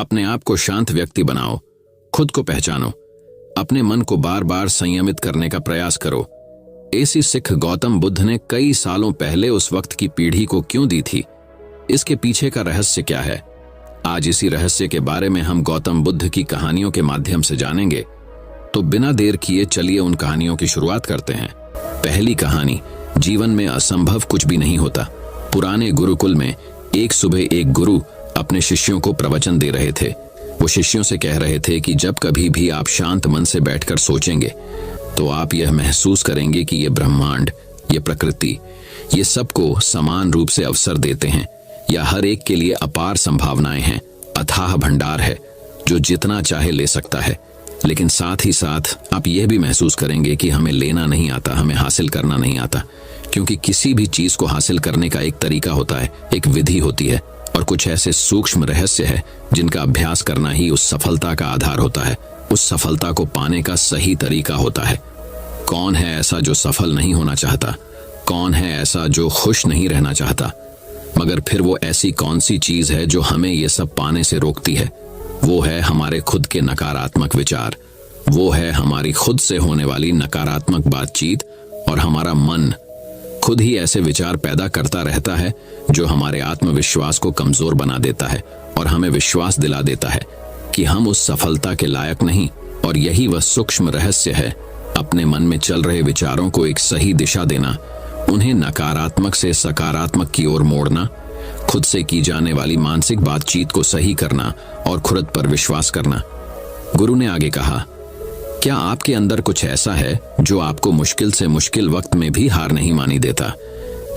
अपने आप को शांत व्यक्ति बनाओ, खुद को पहचानो, अपने मन को बार बार संयमित करने का प्रयास करो। ऐसी सिख गौतम बुद्ध ने कई सालों पहले उस वक्त की पीढ़ी को क्यों दी थी? इसके पीछे का रहस्य क्या है? आज इसी रहस्य के बारे में हम गौतम बुद्ध की कहानियों के माध्यम से जानेंगे। तो बिना देर किए चलिए उन कहानियों की शुरुआत करते हैं। पहली कहानी, जीवन में असंभव कुछ भी नहीं होता। पुराने गुरुकुल में एक सुबह एक गुरु अपने शिष्यों को प्रवचन दे रहे थे। वो शिष्यों से कह रहे थे कि जब कभी भी आप शांत मन से बैठकर सोचेंगे तो आप यह महसूस करेंगे कि ये ब्रह्मांड, ये प्रकृति, ये सबको समान रूप से अवसर देते हैं, या हर एक के लिए अपार संभावनाएं हैं, अथाह भंडार है जो जितना चाहे ले सकता है। लेकिन साथ ही साथ आप यह भी महसूस करेंगे कि हमें लेना नहीं आता, हमें हासिल करना नहीं आता, क्योंकि किसी भी चीज को हासिल करने का एक तरीका होता है, एक विधि होती है, और कुछ ऐसे सूक्ष्म रहस्य है जिनका अभ्यास करना ही उस सफलता का आधार होता है, उस सफलता को पाने का सही तरीका होता है। कौन है ऐसा जो सफल नहीं होना चाहता? कौन है ऐसा जो खुश नहीं रहना चाहता? मगर फिर वो ऐसी कौन सी चीज है जो हमें ये सब पाने से रोकती है? वो है हमारे खुद के नकारात्मक विचार, वो है हमारी खुद से होने वाली नकारात्मक बातचीत, और हमारा मन खुद ही ऐसे विचार पैदा करता रहता है जो हमारे आत्मविश्वास को कमजोर बना देता है और हमें विश्वास दिला देता है कि हम उस सफलता के लायक नहीं। और यही वह सूक्ष्म रहस्य है, अपने मन में चल रहे विचारों को एक सही दिशा देना, उन्हें नकारात्मक से सकारात्मक की ओर मोड़ना, खुद से की जाने वाली मानसिक बातचीत को सही करना और खुद पर विश्वास करना। गुरु ने आगे कहा, क्या आपके अंदर कुछ ऐसा है जो आपको मुश्किल से मुश्किल वक्त में भी हार नहीं मानी देता?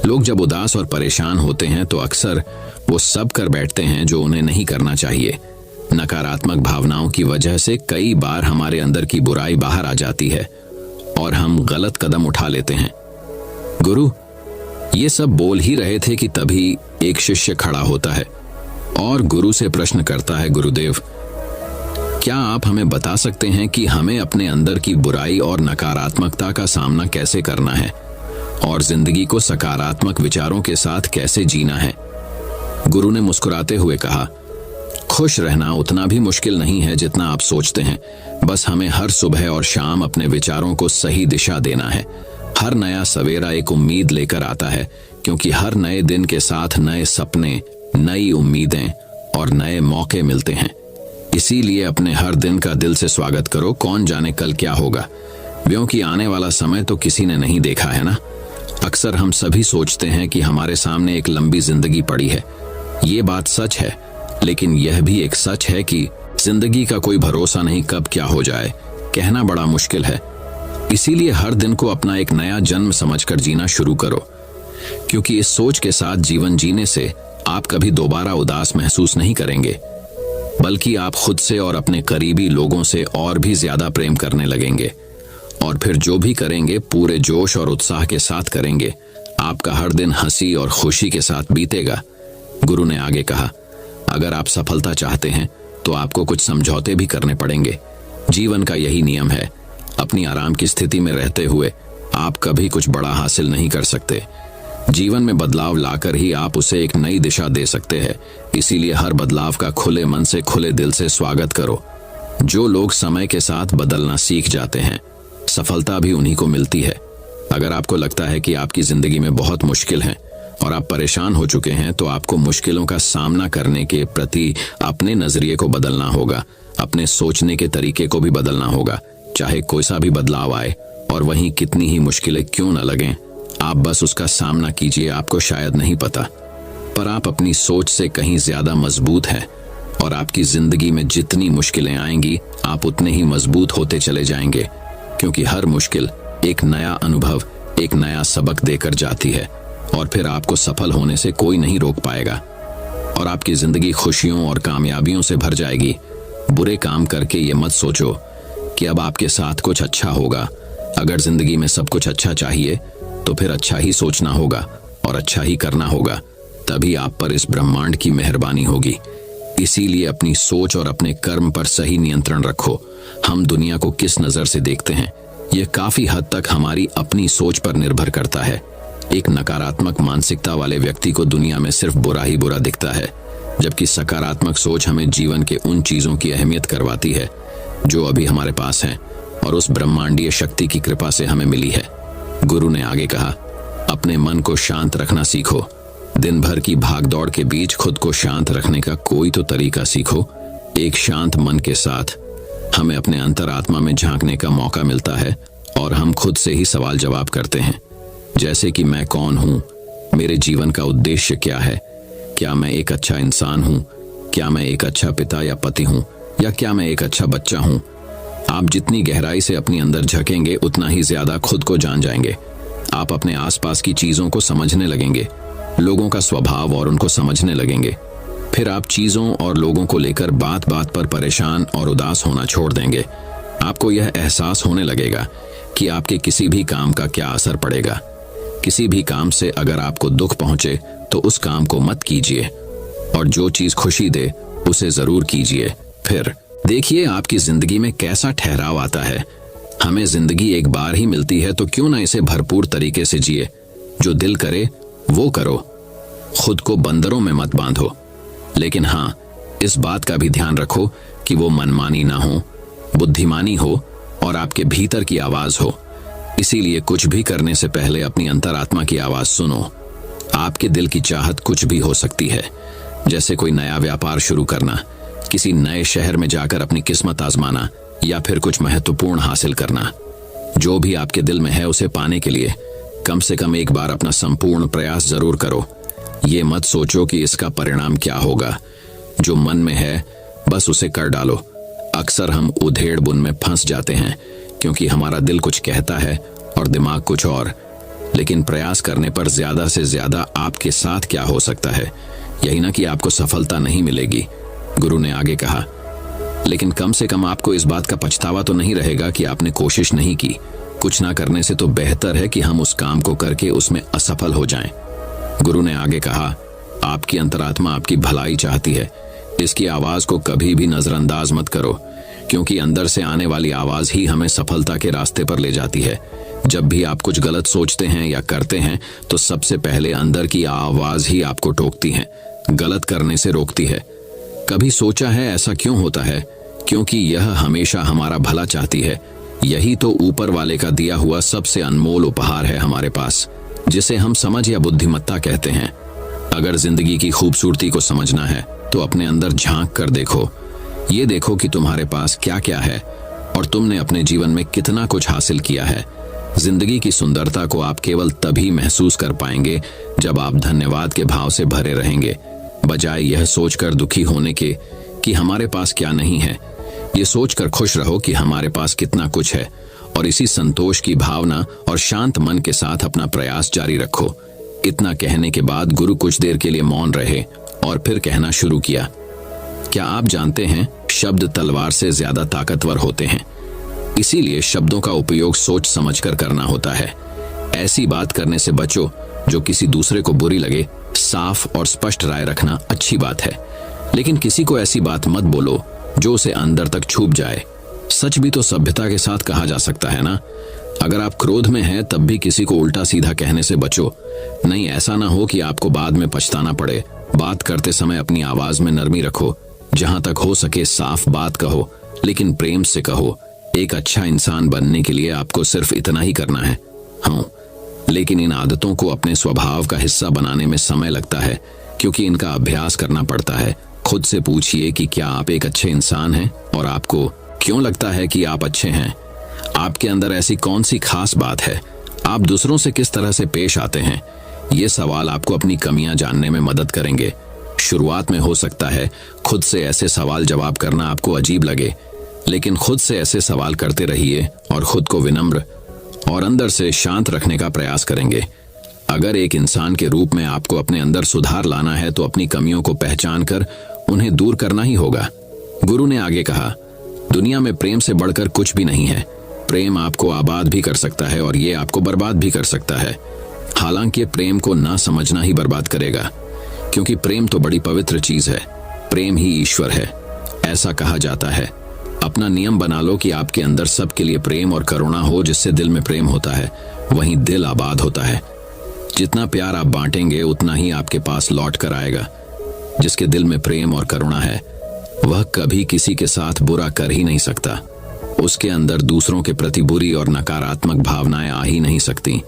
लोग जब उदास और परेशान होते हैं तो अक्सर वो सब कर बैठते हैं जो उन्हें नहीं करना चाहिए। नकारात्मक भावनाओं की वजह से कई बार हमारे अंदर की बुराई बाहर आ जाती है और हम गलत कदम उठा लेते हैं। गुरु ये सब बोल ही रहे थे कि तभी एक शिष्य खड़ा होता है और गुरु से प्रश्न करता है, गुरुदेव, क्या आप हमें बता सकते हैं कि हमें अपने अंदर की बुराई और नकारात्मकता का सामना कैसे करना है और जिंदगी को सकारात्मक विचारों के साथ कैसे जीना है? गुरु ने मुस्कुराते हुए कहा, खुश रहना उतना भी मुश्किल नहीं है जितना आप सोचते हैं। बस हमें हर सुबह और शाम अपने विचारों को सही दिशा देना है। हर नया सवेरा एक उम्मीद लेकर आता है, क्योंकि हर नए दिन के साथ नए सपने, नई उम्मीदें और नए मौके मिलते हैं। इसीलिए अपने हर दिन का दिल से स्वागत करो। कौन जाने कल क्या होगा, क्योंकि आने वाला समय तो किसी ने नहीं देखा है ना। अक्सर हम सभी सोचते हैं कि हमारे सामने एक लंबी जिंदगी पड़ी है। ये बात सच है, लेकिन यह भी एक सच है कि जिंदगी का कोई भरोसा नहीं, कब क्या हो जाए कहना बड़ा मुश्किल है। इसीलिए हर दिन को अपना एक नया जन्म समझकर जीना शुरू करो, क्योंकि इस सोच के साथ जीवन जीने से आप कभी दोबारा उदास महसूस नहीं करेंगे, बल्कि आप खुद से और अपने करीबी लोगों से और भी ज्यादा प्रेम करने लगेंगे। और फिर जो भी करेंगे पूरे जोश और उत्साह के साथ करेंगे। आपका हर दिन हंसी और खुशी के साथ बीतेगा। गुरु ने आगे कहा, अगर आप सफलता चाहते हैं तो आपको कुछ समझौते भी करने पड़ेंगे। जीवन का यही नियम है, अपनी आराम की स्थिति में रहते हुए आप कभी कुछ बड़ा हासिल नहीं कर सकते। जीवन में बदलाव लाकर ही आप उसे एक नई दिशा दे सकते हैं। इसीलिए हर बदलाव का खुले मन से, खुले दिल से स्वागत करो। जो लोग समय के साथ बदलना सीख जाते हैं, सफलता भी उन्हीं को मिलती है। अगर आपको लगता है कि आपकी जिंदगी में बहुत मुश्किल है और आप परेशान हो चुके हैं, तो आपको मुश्किलों का सामना करने के प्रति अपने नजरिए को बदलना होगा, अपने सोचने के तरीके को भी बदलना होगा। चाहे कोई सा भी बदलाव आए और वहीं कितनी ही मुश्किलें क्यों न लगें, आप बस उसका सामना कीजिए। आपको शायद नहीं पता, पर आप अपनी सोच से कहीं ज्यादा मजबूत हैं, और आपकी जिंदगी में जितनी मुश्किलें आएंगी आप उतने ही मजबूत होते चले जाएंगे, क्योंकि हर मुश्किल एक नया अनुभव, एक नया सबक देकर जाती है, और फिर आपको सफल होने से कोई नहीं रोक पाएगा और आपकी जिंदगी खुशियों और कामयाबियों से भर जाएगी। बुरे काम करके ये मत सोचो कि अब आपके साथ कुछ अच्छा होगा। अगर जिंदगी में सब कुछ अच्छा चाहिए तो फिर अच्छा ही सोचना होगा और अच्छा ही करना होगा, तभी आप पर इस ब्रह्मांड की मेहरबानी होगी। इसीलिए अपनी सोच और अपने कर्म पर सही नियंत्रण रखो। हम दुनिया को किस नजर से देखते हैं, यह काफी हद तक हमारी अपनी सोच पर निर्भर करता है। एक नकारात्मक मानसिकता वाले व्यक्ति को दुनिया में सिर्फ बुरा ही बुरा दिखता है, जबकि सकारात्मक सोच हमें जीवन के उन चीजों की अहमियत करवाती है जो अभी हमारे पास हैं और उस ब्रह्मांडीय शक्ति की कृपा से हमें मिली है। गुरु ने आगे कहा, अपने मन को शांत रखना सीखो। दिन भर की भागदौड़ के बीच खुद को शांत रखने का कोई तो तरीका सीखो। एक शांत मन के साथ हमें अपने अंतरात्मा में झांकने का मौका मिलता है और हम खुद से ही सवाल जवाब करते हैं, जैसे कि मैं कौन हूं, मेरे जीवन का उद्देश्य क्या है, क्या मैं एक अच्छा इंसान हूं, क्या मैं एक अच्छा पिता या पति हूं, या क्या मैं एक अच्छा बच्चा हूं। आप जितनी गहराई से अपने अंदर झकेंगे उतना ही ज्यादा खुद को जान जाएंगे। आप अपने आसपास की चीजों को समझने लगेंगे, लोगों का स्वभाव और उनको समझने लगेंगे। फिर आप चीजों और लोगों को लेकर बात बात पर परेशान और उदास होना छोड़ देंगे। आपको यह एहसास होने लगेगा कि आपके किसी भी काम का क्या असर पड़ेगा। किसी भी काम से अगर आपको दुख पहुंचे तो उस काम को मत कीजिए, और जो चीज खुशी दे उसे जरूर कीजिए। फिर देखिए आपकी जिंदगी में कैसा ठहराव आता है। हमें जिंदगी एक बार ही मिलती है, तो क्यों ना इसे भरपूर तरीके से जिए। जो दिल करे वो करो, खुद को बंदरों में मत बांधो। लेकिन हाँ, इस बात का भी ध्यान रखो कि वो मनमानी ना हो, बुद्धिमानी हो और आपके भीतर की आवाज हो। इसीलिए कुछ भी करने से पहले अपनी अंतरात्मा की आवाज सुनो। आपके दिल की चाहत कुछ भी हो सकती है, जैसे कोई नया व्यापार शुरू करना, किसी नए शहर में जाकर अपनी किस्मत आजमाना, या फिर कुछ महत्वपूर्ण हासिल करना। जो भी आपके दिल में है उसे पाने के लिए कम से कम एक बार अपना संपूर्ण प्रयास जरूर करो। ये मत सोचो कि इसका परिणाम क्या होगा। जो मन में है बस उसे कर डालो। अक्सर हम उधेड़ बुन में फंस जाते हैं क्योंकि हमारा दिल कुछ कहता है और दिमाग कुछ और। लेकिन प्रयास करने पर ज्यादा से ज्यादा आपके साथ क्या हो सकता है, यही ना कि आपको सफलता नहीं मिलेगी। गुरु ने आगे कहा, लेकिन कम से कम आपको इस बात का पछतावा तो नहीं रहेगा कि आपने कोशिश नहीं की। कुछ ना करने से तो बेहतर है कि हम उस काम को करके उसमें असफल हो जाएं। गुरु ने आगे कहा, आपकी अंतरात्मा आपकी भलाई चाहती है। इसकी आवाज को कभी भी नजरअंदाज मत करो, क्योंकि अंदर से आने वाली आवाज ही हमें सफलता के रास्ते पर ले जाती है। जब भी आप कुछ गलत सोचते हैं या करते हैं तो सबसे पहले अंदर की आवाज ही आपको टोकती है, गलत करने से रोकती है। कभी सोचा है ऐसा क्यों होता है? क्योंकि यह हमेशा हमारा भला चाहती है। यही तो ऊपर वाले का दिया हुआ सबसे अनमोल उपहार है हमारे पास, जिसे हम समझ या बुद्धिमत्ता कहते हैं। अगर जिंदगी की खूबसूरती को समझना है तो अपने अंदर झांक कर देखो। ये देखो कि तुम्हारे पास क्या क्या है और तुमने अपने जीवन में कितना कुछ हासिल किया है। जिंदगी की सुंदरता को आप केवल तभी महसूस कर पाएंगे जब आप धन्यवाद के भाव से भरे रहेंगे, बजाय यह सोचकर दुखी होने के कि हमारे पास क्या नहीं है। ये सोचकर खुश रहो कि हमारे पास कितना कुछ है, और इसी संतोष की भावना और शांत मन के साथ अपना प्रयास जारी रखो। इतना कहने के बाद गुरु कुछ देर के लिए मौन रहे और फिर कहना शुरू किया, क्या आप जानते हैं, शब्द तलवार से ज्यादा ताकतवर होते हैं। इसीलिए शब्दों का उपयोग सोच समझकर करना होता है। ऐसी बात करने से बचो जो किसी दूसरे को बुरी लगे। साफ और स्पष्ट राय रखना अच्छी बात है, लेकिन किसी को ऐसी बात मत बोलो जो उसे अंदर तक छूप जाए। सच भी तो सभ्यता के साथ कहा जा सकता है ना। अगर आप क्रोध में हैं तब भी किसी को उल्टा सीधा कहने से बचो। नहीं, ऐसा ना हो कि आपको बाद में पछताना पड़े। बात करते समय अपनी आवाज में नरमी रखो। जहां तक हो सके साफ बात कहो, लेकिन प्रेम से कहो। एक अच्छा इंसान बनने के लिए आपको सिर्फ इतना ही करना है। हाँ, लेकिन इन आदतों को अपने स्वभाव का हिस्सा बनाने में समय लगता है, क्योंकि इनका अभ्यास करना पड़ता है। खुद से पूछिए कि क्या आप एक अच्छे इंसान हैं, और आपको क्यों लगता है कि आप अच्छे हैं। आपके अंदर ऐसी कौन सी खास बात है। आप दूसरों से किस तरह से पेश आते हैं। ये सवाल आपको अपनी कमियां जानने में मदद करेंगे। शुरुआत में हो सकता है खुद से ऐसे सवाल जवाब करना आपको अजीब लगे, लेकिन खुद से ऐसे सवाल करते रहिए और खुद को विनम्र और अंदर से शांत रखने का प्रयास करेंगे। अगर एक इंसान के रूप में आपको अपने अंदर सुधार लाना है तो अपनी कमियों को पहचान कर उन्हें दूर करना ही होगा। गुरु ने आगे कहा, दुनिया में प्रेम से बढ़कर कुछ भी नहीं है। प्रेम आपको आबाद भी कर सकता है और ये आपको बर्बाद भी कर सकता है। हालांकि प्रेम को ना समझना ही बर्बाद करेगा, क्योंकि प्रेम तो बड़ी पवित्र चीज है। प्रेम ही ईश्वर है, ऐसा कहा जाता है। अपना नियम बना लो कि आपके अंदर सबके लिए प्रेम और करुणा हो। जिससे दिल में प्रेम होता है वहीं दिल आबाद होता है। जितना प्यार आप बांटेंगे उतना ही आपके पास लौट कर आएगा। जिसके दिल में प्रेम और करुणा है वह कभी किसी के साथ बुरा कर ही नहीं सकता। उसके अंदर दूसरों के प्रति बुरी और नकारात्मक भावनाएं आ ही नहीं सकती।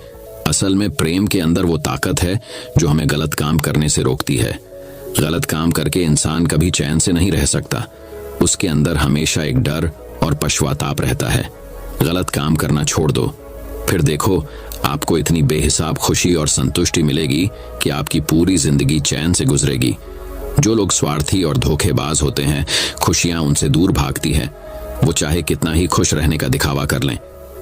असल में प्रेम के अंदर वो ताकत है जो हमें गलत काम करने से रोकती है। गलत काम करके इंसान कभी चैन से नहीं रह सकता। उसके अंदर हमेशा एक डर और पश्चाताप रहता है। गलत काम करना छोड़ दो, फिर देखो आपको इतनी बेहिसाब खुशी और संतुष्टि मिलेगी कि आपकी पूरी जिंदगी चैन से गुजरेगी। जो लोग स्वार्थी और धोखेबाज होते हैं, खुशियां उनसे दूर भागती है। वो चाहे कितना ही खुश रहने का दिखावा कर लें,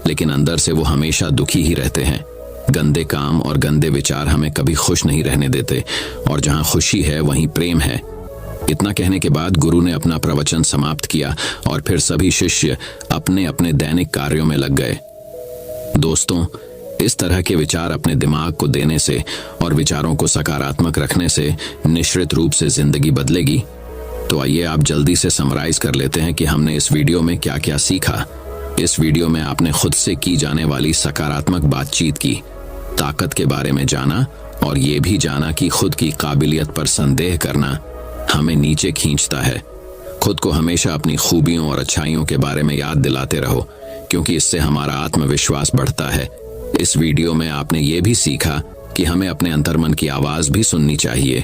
लेकिन अंदर से वो हमेशा दुखी ही रहते हैं। गंदे काम और गंदे विचार हमें कभी खुश नहीं रहने देते, और जहां खुशी है वहीं प्रेम है। इतना कहने के बाद गुरु ने अपना प्रवचन समाप्त किया और फिर सभी शिष्य अपने अपने दैनिक कार्यों में लग गए। दोस्तों, इस तरह के विचार अपने दिमाग को देने से और विचारों को सकारात्मक रखने से निश्चित रूप से जिंदगी बदलेगी। तो आइए आप जल्दी से समराइज कर लेते हैं कि हमने इस वीडियो में क्या क्या सीखा। इस वीडियो में आपने खुद से की जाने वाली सकारात्मक बातचीत की ताकत के बारे में जाना, और ये भी जाना कि खुद की काबिलियत पर संदेह करना हमें नीचे खींचता है। खुद को हमेशा अपनी खूबियों और अच्छाइयों के बारे में याद दिलाते रहो, क्योंकि इससे हमारा आत्मविश्वास बढ़ता है। इस वीडियो में आपने ये भी सीखा कि हमें अपने अंतर्मन की आवाज भी सुननी चाहिए।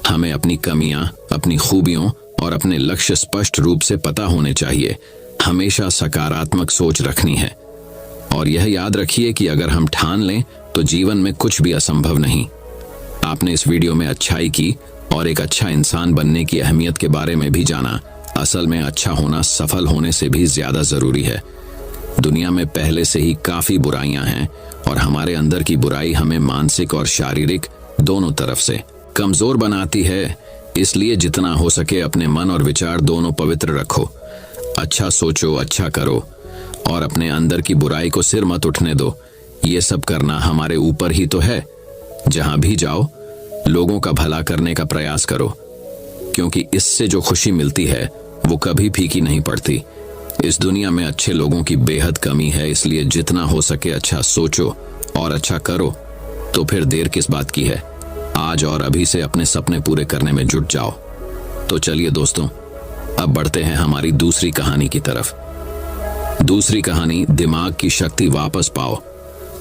हमें अपनी कमियां, अपनी खूबियों और अपने लक्ष्य स्पष्ट रूप से पता होने चाहिए। हमेशा सकारात्मक सोच रखनी है, और यह याद रखिए कि अगर हम ठान लें तो जीवन में कुछ भी असंभव नहीं। आपने इस वीडियो में अच्छाई की और एक अच्छा इंसान बनने की अहमियत के बारे में भी जाना। असल में अच्छा होना सफल होने से भी ज्यादा जरूरी है। दुनिया में पहले से ही काफी बुराइयां हैं, और हमारे अंदर की बुराई हमें मानसिक और शारीरिक दोनों तरफ से कमजोर बनाती है। इसलिए जितना हो सके अपने मन और विचार दोनों पवित्र रखो। अच्छा सोचो, अच्छा करो, और अपने अंदर की बुराई को सिर मत उठने दो। ये सब करना हमारे ऊपर ही तो है। जहां भी जाओ लोगों का भला करने का प्रयास करो, क्योंकि इससे जो खुशी मिलती है वो कभी फीकी नहीं पड़ती। इस दुनिया में अच्छे लोगों की बेहद कमी है, इसलिए जितना हो सके अच्छा सोचो और अच्छा करो। तो फिर देर किस बात की है, आज और अभी से अपने सपने पूरे करने में जुट जाओ। तो चलिए दोस्तों, अब बढ़ते हैं हमारी दूसरी कहानी की तरफ। दूसरी कहानी, दिमाग की शक्ति वापस पाओ।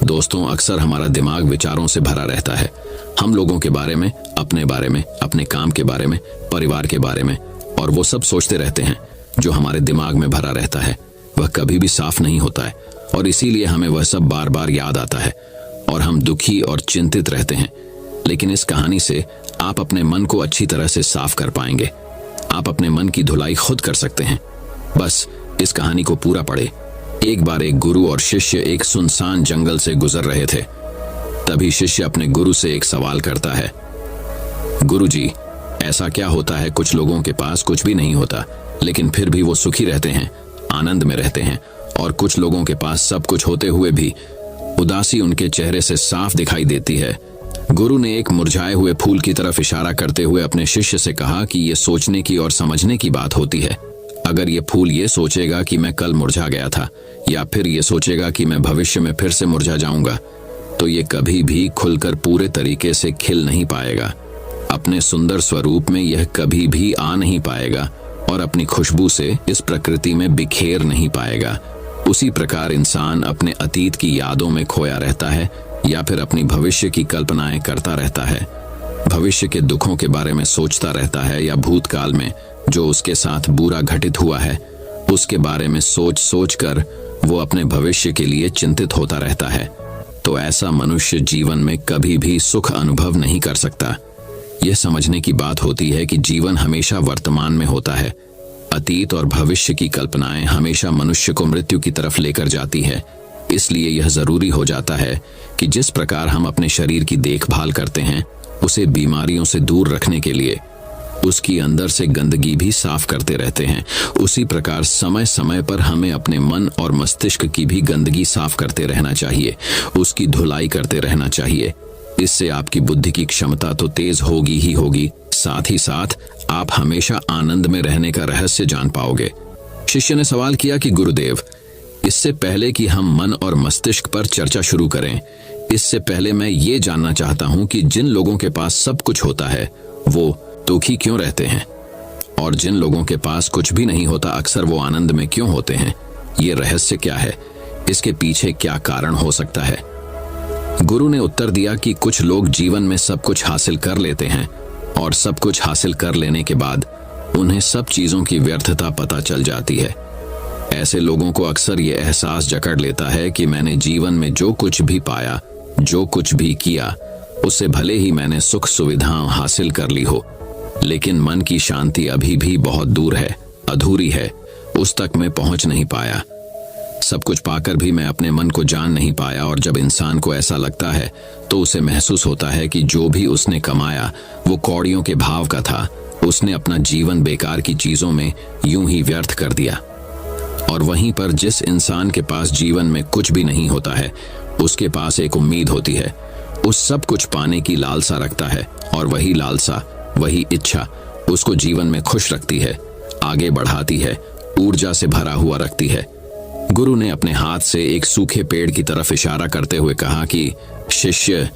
दोस्तों, अक्सर हमारा दिमाग विचारों से भरा रहता है। हम लोगों के बारे में, अपने बारे में, अपने काम के बारे में, परिवार के बारे में, और वो सब सोचते रहते हैं। जो हमारे दिमाग में भरा रहता है वह कभी भी साफ नहीं होता है, और इसीलिए हमें वह सब बार बार याद आता है और हम दुखी और चिंतित रहते हैं। लेकिन इस कहानी से आप अपने मन को अच्छी तरह से साफ कर पाएंगे। आप अपने मन की धुलाई खुद कर सकते हैं। बस इस कहानी को पूरा पढ़े। एक बार एक गुरु और शिष्य एक सुनसान जंगल से गुजर रहे थे। तभी शिष्य अपने गुरु से एक सवाल करता है, गुरुजी, ऐसा क्या होता है कुछ लोगों के पास कुछ भी नहीं होता, लेकिन फिर भी वो सुखी रहते हैं, आनंद में रहते हैं, और कुछ लोगों के पास सब कुछ होते हुए भी उदासी उनके चेहरे से साफ दिखाई देती है। गुरु ने एक मुरझाए हुए फूल की तरफ इशारा करते हुए अपने शिष्य से कहा कि ये सोचने की और समझने की बात होती है। अगर ये फूल ये सोचेगा कि मैं कल मुरझा गया था, या फिर ये सोचेगा कि मैं भविष्य में फिर से मुरझा जाऊंगा, तो ये कभी भी खुलकर पूरे तरीके से खिल नहीं पाएगा। अपने सुंदर स्वरूप में यह कभी भी आ नहीं पाएगा, और अपनी खुशबू से इस प्रकृति में बिखेर नहीं पाएगा। उसी प्रकार इंसान अपने अतीत की यादों में खोया रहता है, या फिर अपनी भविष्य की कल्पनाएं करता रहता है। भविष्य के दुखों के बारे में सोचता रहता है, या भूतकाल में जो उसके साथ बुरा घटित हुआ है उसके बारे में सोच सोच कर वो अपने भविष्य के लिए चिंतित होता रहता है। तो ऐसा मनुष्य जीवन में कभी भी सुख अनुभव नहीं कर सकता। यह समझने की बात होती है कि जीवन हमेशा वर्तमान में होता है। अतीत और भविष्य की कल्पनाएं हमेशा मनुष्य को मृत्यु की तरफ लेकर जाती है। इसलिए यह जरूरी हो जाता है कि जिस प्रकार हम अपने शरीर की देखभाल करते हैं, उसे बीमारियों से दूर रखने के लिए उसकी अंदर से गंदगी भी साफ करते रहते हैं, उसी प्रकार समय समय पर हमें अपने मन और मस्तिष्क की भी गंदगी साफ करते रहना चाहिए, उसकी धुलाई करते रहना चाहिए। इससे आपकी बुद्धि की क्षमता तो तेज होगी ही होगी, साथ ही साथ आप हमेशा आनंद में रहने का रहस्य जान पाओगे। शिष्य ने सवाल किया कि गुरुदेव, इससे पहले कि हम मन और मस्तिष्क पर चर्चा शुरू करें, इससे पहले मैं ये जानना चाहता हूं कि जिन लोगों के पास सब कुछ होता है वो दुखी क्यों रहते हैं? और जिन लोगों के पास कुछ भी नहीं होता अक्सर वो आनंद में क्यों होते हैं? ये रहस्य क्या है? इसके पीछे क्या कारण हो सकता है? गुरु ने उत्तर दिया कि कुछ लोग जीवन में सब कुछ हासिल कर लेते हैं और सब कुछ हासिल कर लेने के बाद उन्हें सब चीजों की व्यर्थता पता चल जाती है। ऐसे लोगों को अक्सर ये एहसास जकड़ लेता है कि मैंने जीवन में जो कुछ भी पाया, जो कुछ भी किया, उससे भले ही मैंने सुख सुविधाएं हासिल कर ली हो, लेकिन मन की शांति अभी भी बहुत दूर है, अधूरी है, उस तक मैं पहुंच नहीं पाया। सब कुछ पाकर भी मैं अपने मन को जान नहीं पाया। और जब इंसान को ऐसा लगता है तो उसे महसूस होता है कि जो भी उसने कमाया वो कौड़ियों के भाव का था। उसने अपना जीवन बेकार की चीजों में यूं ही व्यर्थ कर दिया। और वहीं पर जिस इंसान के पास जीवन में कुछ भी नहीं होता है, उसके पास एक उम्मीद होती है, उस सब कुछ पाने की लालसा रखता है, और वही लालसा, वही इच्छा उसको जीवन में खुश रखती है, आगे बढ़ाती है, ऊर्जा से भरा हुआ रखती है। गुरु ने अपने हाथ से एक सूखे पेड़ की तरफ इशारा करते हुए कहा कि शिष्य,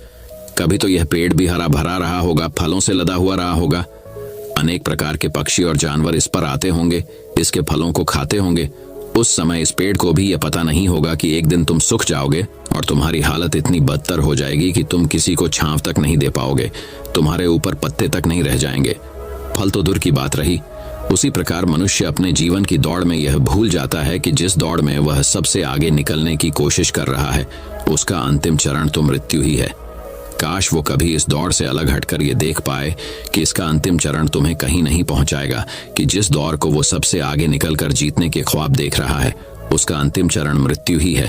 कभी तो यह पेड़ भी हरा भरा रहा होगा, फलों से लदा हुआ रहा होगा। अनेक प्रकार के पक्षी और जानवर इस पर आते होंगे, इसके फलों को खाते होंगे। उस समय इस पेड़ को भी यह पता नहीं होगा कि एक दिन तुम सूख जाओगे और तुम्हारी हालत इतनी बदतर हो जाएगी कि तुम किसी को छांव तक नहीं दे पाओगे, तुम्हारे ऊपर पत्ते तक नहीं रह जाएंगे। फल तो दूर की बात रही। उसी प्रकार मनुष्य अपने जीवन की दौड़ में यह भूल जाता है कि जिस दौड़ में वह सबसे आगे निकलने की कोशिश कर रहा है, उसका अंतिम चरण तो मृत्यु ही है। काश वो कभी इस दौड़ से अलग हटकर ये देख पाए कि इसका अंतिम चरण तुम्हें कहीं नहीं पहुंचाएगा, कि जिस दौड़ को वो सबसे आगे निकलकर जीतने के ख्वाब देख रहा है, उसका अंतिम चरण मृत्यु ही है।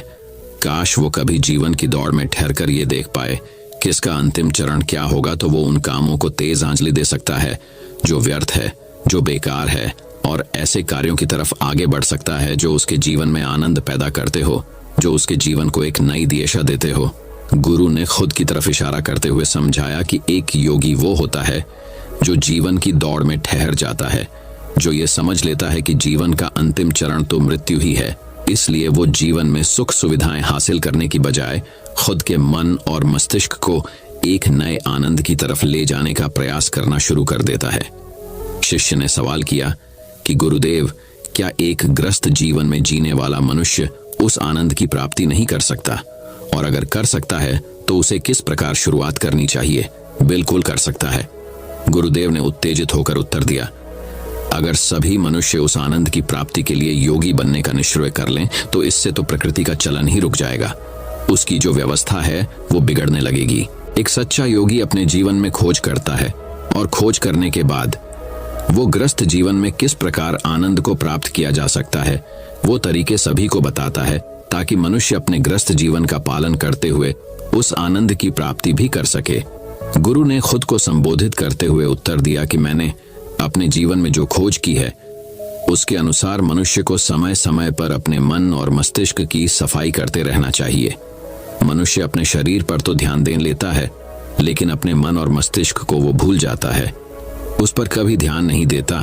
काश वो कभी जीवन की दौड़ में ठहरकर ये देख पाए कि इसका अंतिम चरण क्या होगा, तो वो उन कामों को तेज आंचली दे सकता है जो व्यर्थ है, जो बेकार है, और ऐसे कार्यों की तरफ आगे बढ़ सकता है जो उसके जीवन में आनंद पैदा करते हो, जो उसके जीवन को एक नई दिशा देते हो। गुरु ने खुद की तरफ इशारा करते हुए समझाया कि एक योगी वो होता है जो जीवन की दौड़ में ठहर जाता है, जो ये समझ लेता है कि जीवन का अंतिम चरण तो मृत्यु ही है। इसलिए वो जीवन में सुख सुविधाएं हासिल करने की बजाय खुद के मन और मस्तिष्क को एक नए आनंद की तरफ ले जाने का प्रयास करना शुरू कर देता है। शिष्य ने सवाल किया कि गुरुदेव, क्या एक ग्रस्त जीवन में जीने वाला मनुष्य उस आनंद की प्राप्ति नहीं कर सकता? और अगर कर सकता है तो उसे किस प्रकार शुरुआत करनी चाहिए? बिल्कुल कर सकता है, गुरुदेव ने उत्तेजित होकर उत्तर दिया। अगर सभी मनुष्य उस आनंद की प्राप्ति के लिए योगी बनने का निश्चय कर लें तो इससे तो प्रकृति का चलन ही रुक जाएगा। उसकी जो व्यवस्था है वो बिगड़ने लगेगी। एक सच्चा योगी अपने जीवन में खोज करता है, और खोज करने के बाद वो ग्रस्त जीवन में किस प्रकार आनंद को प्राप्त किया जा सकता है वो तरीके सभी को बताता है, ताकि मनुष्य अपने ग्रस्त जीवन का पालन करते हुए उस आनंद की प्राप्ति भी कर सके। गुरु ने खुद को संबोधित करते हुए उत्तर दिया कि मैंने अपने जीवन में जो खोज की है उसके अनुसार मनुष्य को समय समय पर अपने मन और मस्तिष्क की सफाई करते रहना चाहिए। मनुष्य अपने शरीर पर तो ध्यान दे लेता है, लेकिन अपने मन और मस्तिष्क को वो भूल जाता है, उस पर कभी ध्यान नहीं देता,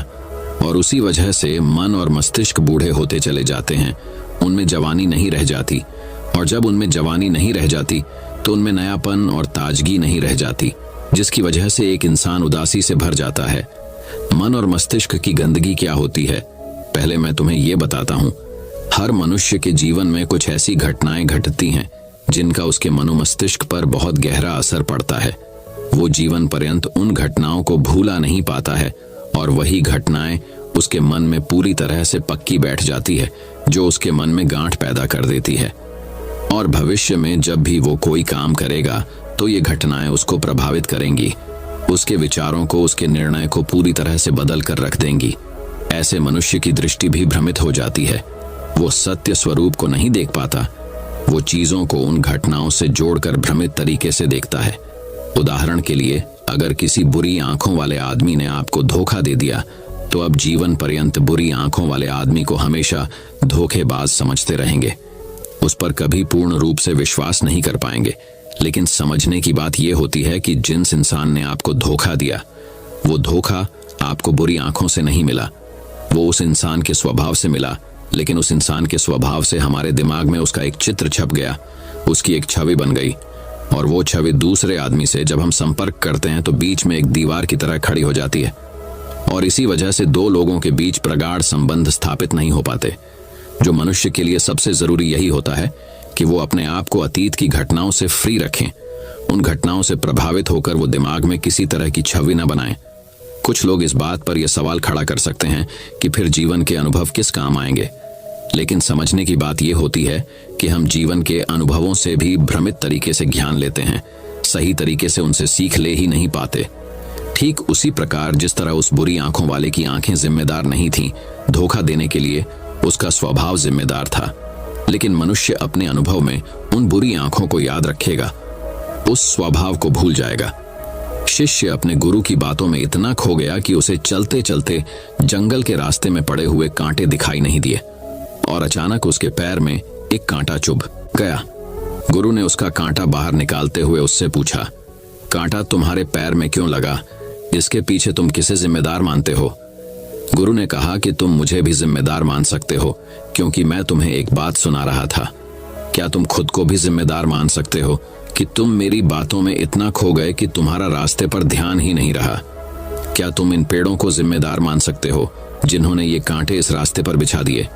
और उसी वजह से मन और मस्तिष्क बूढ़े होते चले जाते हैं। उनमें जवानी नहीं रह जाती, और जब उनमें जवानी नहीं रह जाती तो उनमें नयापन और ताजगी नहीं रह जाती, जिसकी वजह से एक इंसान उदासी से भर जाता है। मन और मस्तिष्क की गंदगी क्या होती है, पहले मैं तुम्हें ये बताता हूँ। हर मनुष्य के जीवन में कुछ ऐसी घटनाएं घटती हैं जिनका उसके मनोमस्तिष्क पर बहुत गहरा असर पड़ता है। वो जीवन पर्यंत उन घटनाओं को भूला नहीं पाता है, और वही घटनाएं उसके मन में पूरी तरह से पक्की बैठ जाती है, जो उसके मन में गांठ पैदा कर देती है। और भविष्य में जब भी वो कोई काम करेगा तो ये घटनाएं उसको प्रभावित करेंगी, उसके विचारों को, उसके निर्णय को पूरी तरह से बदल कर रख देंगी। ऐसे मनुष्य की दृष्टि भी भ्रमित हो जाती है, वो सत्य स्वरूप को नहीं देख पाता, वो चीजों को उन घटनाओं से जोड़कर भ्रमित तरीके से देखता है। उदाहरण के लिए, अगर किसी बुरी आंखों वाले आदमी ने आपको धोखा दे दिया तो अब जीवन पर्यंत बुरी आंखों वाले आदमी को हमेशा धोखेबाज समझते रहेंगे, उस पर कभी पूर्ण रूप से विश्वास नहीं कर पाएंगे। लेकिन समझने की बात यह होती है कि जिस इंसान ने आपको धोखा दिया, वो धोखा आपको बुरी आंखों से नहीं मिला, वो उस इंसान के स्वभाव से मिला। लेकिन उस इंसान के स्वभाव से हमारे दिमाग में उसका एक चित्र छप गया, उसकी एक छवि बन गई, और वो छवि दूसरे आदमी से जब हम संपर्क करते हैं तो बीच में एक दीवार की तरह खड़ी हो जाती है। और इसी वजह से दो लोगों के बीच प्रगाढ़ संबंध स्थापित नहीं हो पाते। जो मनुष्य के लिए सबसे जरूरी यही होता है कि वो अपने आप को अतीत की घटनाओं से फ्री रखें। उन घटनाओं से प्रभावित होकर वो दिमाग में किसी तरह की छवि न बनाएं। कुछ लोग इस बात पर यह सवाल खड़ा कर सकते हैं कि फिर जीवन के अनुभव किस काम आएंगे, लेकिन समझने की बात यह होती है कि हम जीवन के अनुभवों से भी भ्रमित तरीके से ज्ञान लेते हैं, सही तरीके से उनसे सीख ले ही नहीं पाते। ठीक उसी प्रकार जिस तरह उस बुरी आंखों वाले की आंखें जिम्मेदार नहीं थीं, धोखा देने के लिए उसका स्वभाव जिम्मेदार था, लेकिन मनुष्य अपने अनुभव में उन बुरी आंखों को याद रखेगा, उस स्वभाव को भूल जाएगा। शिष्य अपने गुरु की बातों में इतना खो गया कि उसे चलते चलते जंगल के रास्ते में पड़े हुए कांटे दिखाई नहीं दिए और अचानक उसके पैर में एक कांटा चुभ गया। गुरु ने उसका कांटा बाहर निकालते हुए उससे पूछा, कांटा तुम्हारे पैर में क्यों लगा? इसके पीछे तुम किसे जिम्मेदार मानते हो? गुरु ने कहा कि तुम मुझे भी जिम्मेदार मान सकते हो, क्योंकि मैं तुम्हें एक बात सुना रहा था। क्या तुम खुद को भी जिम्मेदार मान सकते हो कि तुम मेरी बातों में इतना खो गए कि तुम्हारा रास्ते पर ध्यान ही नहीं रहा? क्या तुम इन पेड़ों को जिम्मेदार मान सकते हो जिन्होंने ये कांटे इस रास्ते पर बिछा दिए?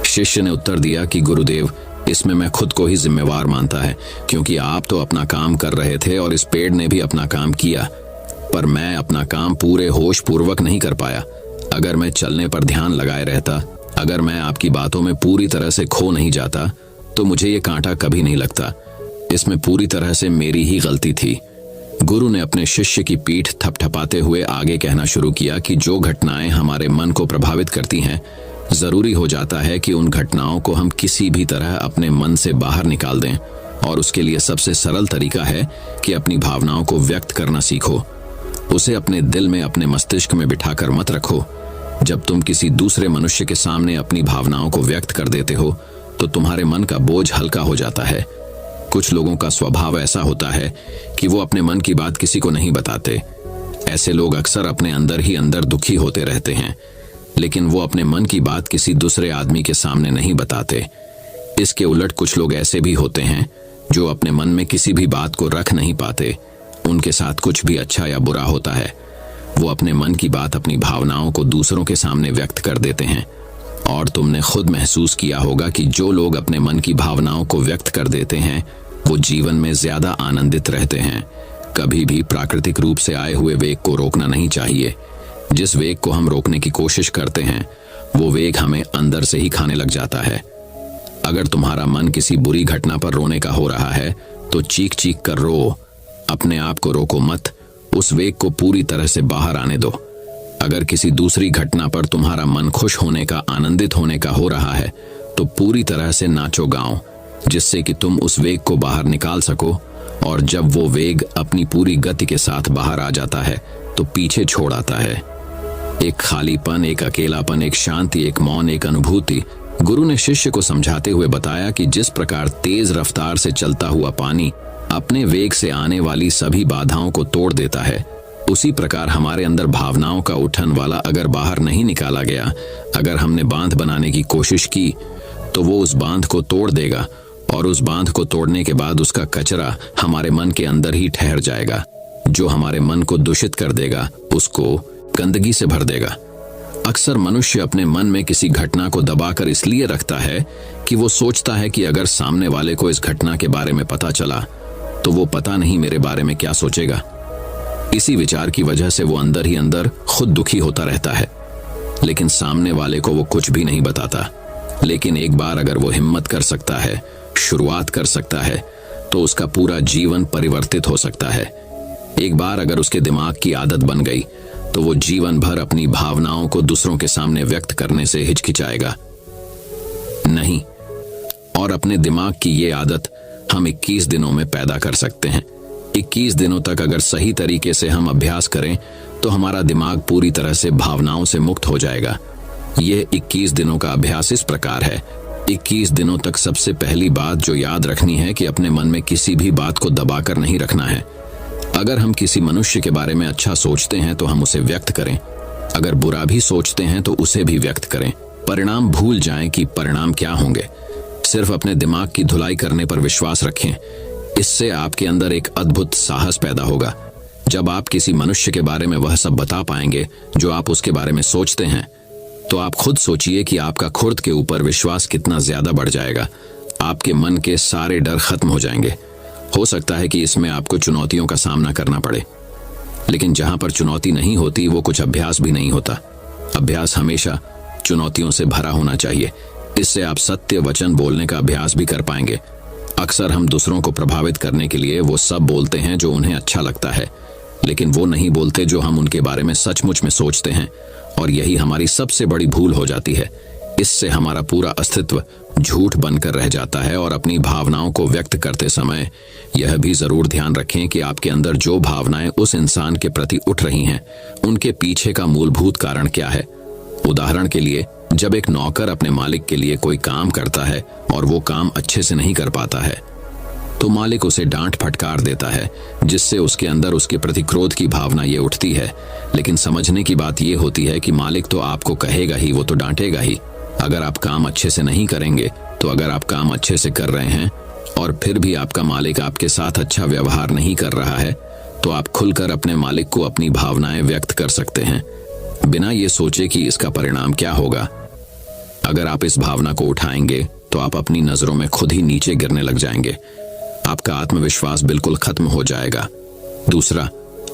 शिष्य ने उत्तर दिया कि गुरुदेव, इसमें मैं खुद को ही जिम्मेवार मानता है, क्योंकि आप तो अपना काम कर रहे थे और इस पेड़ ने भी अपना काम किया, पर मैं अपना काम पूरे होश पूर्वक नहीं कर पाया। अगर मैं चलने पर ध्यान लगाए रहता, अगर मैं आपकी बातों में पूरी तरह से खो नहीं जाता, तो मुझे ये कांटा कभी नहीं लगता। इसमें पूरी तरह से मेरी ही गलती थी। गुरु ने अपने शिष्य की पीठ थपथपाते हुए आगे कहना शुरू किया कि जो घटनाएं हमारे मन को प्रभावित करती हैं, जरूरी हो जाता है कि उन घटनाओं को हम किसी भी तरह अपने मन से बाहर निकाल दें, और उसके लिए सबसे सरल तरीका है कि अपनी भावनाओं को व्यक्त करना सीखो। उसे अपने दिल में, अपने मस्तिष्क में बिठाकर मत रखो। जब तुम किसी दूसरे मनुष्य के सामने अपनी भावनाओं को व्यक्त कर देते हो तो तुम्हारे मन का बोझ हल्का हो जाता है। कुछ लोगों का स्वभाव ऐसा होता है कि वो अपने मन की बात किसी को नहीं बताते। ऐसे लोग अक्सर अपने अंदर ही अंदर दुखी होते रहते हैं, लेकिन वो अपने मन की बात किसी दूसरे आदमी के सामने नहीं बताते। इसके उलट कुछ लोग ऐसे भी होते हैं जो अपने मन में किसी भी बात को रख नहीं पाते। उनके साथ कुछ भी अच्छा या बुरा होता है, वो अपने मन की बात, अपनी भावनाओं को दूसरों के सामने व्यक्त कर देते हैं। और तुमने खुद महसूस किया होगा कि जो लोग अपने मन की भावनाओं को व्यक्त कर देते हैं, वो जीवन में ज्यादा आनंदित रहते हैं। कभी भी प्राकृतिक रूप से आए हुए वेग को रोकना नहीं चाहिए। जिस वेग को हम रोकने की कोशिश करते हैं, वो वेग हमें अंदर से ही खाने लग जाता है। अगर तुम्हारा मन किसी बुरी घटना पर रोने का हो रहा है, तो चीख चीख कर रो, अपने आप को रोको मत। उस वेग को पूरी तरह से बाहर आने दो। अगर किसी दूसरी घटना पर तुम्हारा मन खुश होने का, आनंदित होने का हो रहा है, तो पूरी तरह से नाचो गाओ, जिससे कि तुम उस वेग को बाहर निकाल सको। और जब वो वेग अपनी पूरी गति के साथ बाहर आ जाता है, तो पीछे छोड़ आता है एक खालीपन, एक अकेलापन, एक शांति, एक मौन, एक अनुभूति। गुरु ने शिष्य को समझाते हुए बताया कि जिस प्रकार तेज रफ्तार से चलता हुआ पानी अपने वेग से आने वाली सभी बाधाओं को तोड़ देता है, उसी प्रकार हमारे अंदर भावनाओं का उठन वाला अगर बाहर नहीं निकाला गया, अगर हमने बांध बनाने की कोशिश की, तो वो उस बांध को तोड़ देगा, और उस बांध को तोड़ने के बाद उसका कचरा हमारे मन के अंदर ही ठहर जाएगा, जो हमारे मन को दूषित कर देगा, उसको गंदगी से भर देगा। अक्सर मनुष्य अपने मन में किसी घटना को दबाकर इसलिए रखता है कि वो सोचता है कि अगर सामने वाले को इस घटना के बारे में पता चला, तो वो पता नहीं मेरे बारे में क्या सोचेगा। इसी विचार की वजह से वो अंदर ही अंदर खुद दुखी होता रहता है, लेकिन सामने वाले को वो कुछ भी नहीं बताता। लेकिन एक बार अगर वो हिम्मत कर सकता है, शुरुआत कर सकता है, तो उसका पूरा जीवन परिवर्तित हो सकता है। एक बार अगर उसके दिमाग की आदत बन गई, तो वो जीवन भर अपनी भावनाओं को दूसरों के सामने व्यक्त करने से हिचकिचाएगा नहीं। और अपने दिमाग की ये आदत हम 21 दिनों में पैदा कर सकते हैं। 21 दिनों तक अगर सही तरीके से हम अभ्यास करें, तो हमारा दिमाग पूरी तरह से भावनाओं से मुक्त हो जाएगा। यह 21 दिनों का अभ्यास इस प्रकार है। 21 दिनों तक सबसे पहली बात जो याद रखनी है कि अपने मन में किसी भी बात को दबाकर नहीं रखना है। अगर हम किसी मनुष्य के बारे में अच्छा सोचते हैं, तो हम उसे व्यक्त करें। अगर बुरा भी सोचते हैं, तो उसे भी व्यक्त करें। परिणाम भूल जाएं कि परिणाम क्या होंगे। सिर्फ अपने दिमाग की धुलाई करने पर विश्वास रखें। इससे आपके अंदर एक अद्भुत साहस पैदा होगा, जब आप किसी मनुष्य के बारे में वह सब बता पाएंगे जो आप उसके बारे में सोचते हैं, तो आप खुद सोचिए कि आपका खुद के ऊपर विश्वास कितना ज्यादा बढ़ जाएगा। आपके मन के सारे डर खत्म हो जाएंगे। हो सकता है कि इसमें आपको चुनौतियों का सामना करना पड़े, लेकिन जहां पर चुनौती नहीं होती वो कुछ अभ्यास भी नहीं होता। अभ्यास हमेशा चुनौतियों से भरा होना चाहिए। इससे आप सत्य वचन बोलने का अभ्यास भी कर पाएंगे। अक्सर हम दूसरों को प्रभावित करने के लिए वो सब बोलते हैं जो उन्हें अच्छा लगता है, लेकिन वो नहीं बोलते जो हम उनके बारे में सचमुच में सोचते हैं, और यही हमारी सबसे बड़ी भूल हो जाती है। इससे हमारा पूरा अस्तित्व झूठ बनकर रह जाता है। और अपनी भावनाओं को व्यक्त करते समय यह भी जरूर ध्यान रखें कि आपके अंदर जो भावनाएं उस इंसान के प्रति उठ रही हैं, उनके पीछे का मूलभूत कारण क्या है। उदाहरण के लिए, जब एक नौकर अपने मालिक के लिए कोई काम करता है और वो काम अच्छे से नहीं कर पाता है, तो मालिक उसे डांट फटकार देता है, जिससे उसके अंदर उसके प्रति क्रोध की भावना ये उठती है। लेकिन समझने की बात ये होती है कि मालिक तो आपको कहेगा ही, वो तो डांटेगा ही अगर आप काम अच्छे से नहीं करेंगे। तो अगर आप काम अच्छे से कर रहे हैं और फिर भी आपका मालिक आपके साथ अच्छा व्यवहार नहीं कर रहा है, तो आप खुलकर अपने मालिक को अपनी भावनाएं व्यक्त कर सकते हैं, बिना ये सोचे कि इसका परिणाम क्या होगा। अगर आप इस भावना को उठाएंगे तो आप अपनी नजरों में खुद ही नीचे गिरने लग जाएंगे। आपका आत्मविश्वास बिल्कुल खत्म हो जाएगा। दूसरा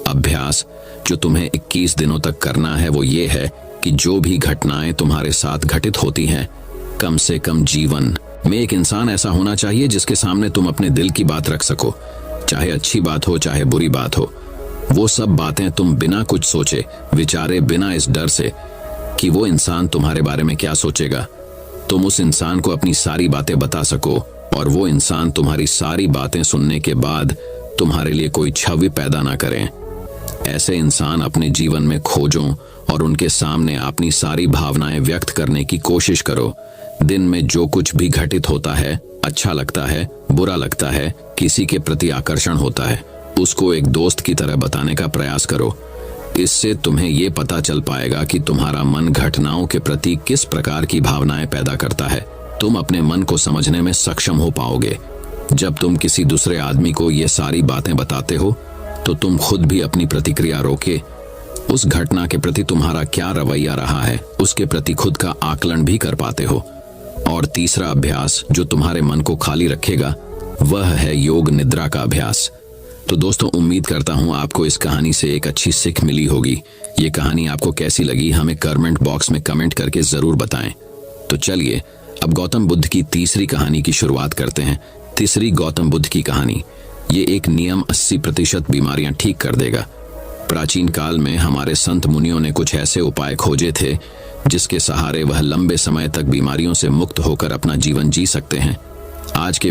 अभ्यास जो तुम्हें 21 दिनों तक करना है वो ये है कि जो भी घटनाएं तुम्हारे साथ घटित होती हैं, कम से कम जीवन में एक इंसान ऐसा होना चाहिए जिसके सामने तुम अपने दिल की बात रख सको। चाहे अच्छी बात हो चाहे बुरी बात हो, वो सब बातें तुम बिना कुछ सोचे विचारे, बिना इस डर से कि वो इंसान तुम्हारे बारे में क्या सोचेगा, तुम उस इंसान को अपनी सारी बातें बता सको और वो इंसान तुम्हारी सारी बातें सुनने के बाद तुम्हारे लिए कोई छवि पैदा ना करें। ऐसे इंसान अपने जीवन में खोजो और उनके सामने अपनी सारी भावनाएं व्यक्त करने की कोशिश करो। दिन में जो कुछ भी घटित होता है, अच्छा लगता है, बुरा लगता है, किसी के प्रति आकर्षण होता है, उसको एक दोस्त की तरह बताने का प्रयास करो। इससे तुम्हें ये पता चल पाएगा कि तुम्हारा मन घटनाओं के प्रति किस प्रकार की भावनाएं पैदा करता है। तुम अपने मन को समझने में सक्षम हो पाओगे। जब तुम किसी दूसरे आदमी को ये सारी बातें बताते हो, तो तुम खुद भी अपनी प्रतिक्रिया रोके उस घटना के प्रति तुम्हारा क्या रवैया रहा है, उसके प्रति खुद का आकलन भी कर पाते हो। और तीसरा अभ्यास जो तुम्हारे मन को खाली रखेगा, वह है योग निद्रा का अभ्यास। तो दोस्तों, उम्मीद करता हूं आपको इस कहानी से एक अच्छी सीख मिली होगी। ये कहानी आपको कैसी लगी हमें कमेंट बॉक्स में कमेंट करके जरूर बताएं। तो चलिए अब गौतम बुद्ध की तीसरी कहानी की शुरुआत करते हैं। तीसरी गौतम बुद्ध की कहानी। ये एक नियम 80% बीमारियां ठीक कर देगा। प्राचीन काल में हमारे संत मुनियों ने कुछ ऐसे उपाय खोजे थे जिसके सहारे वह लंबे समय तक बीमारियों से मुक्त होकर अपना जीवन जी सकते हैं। आज के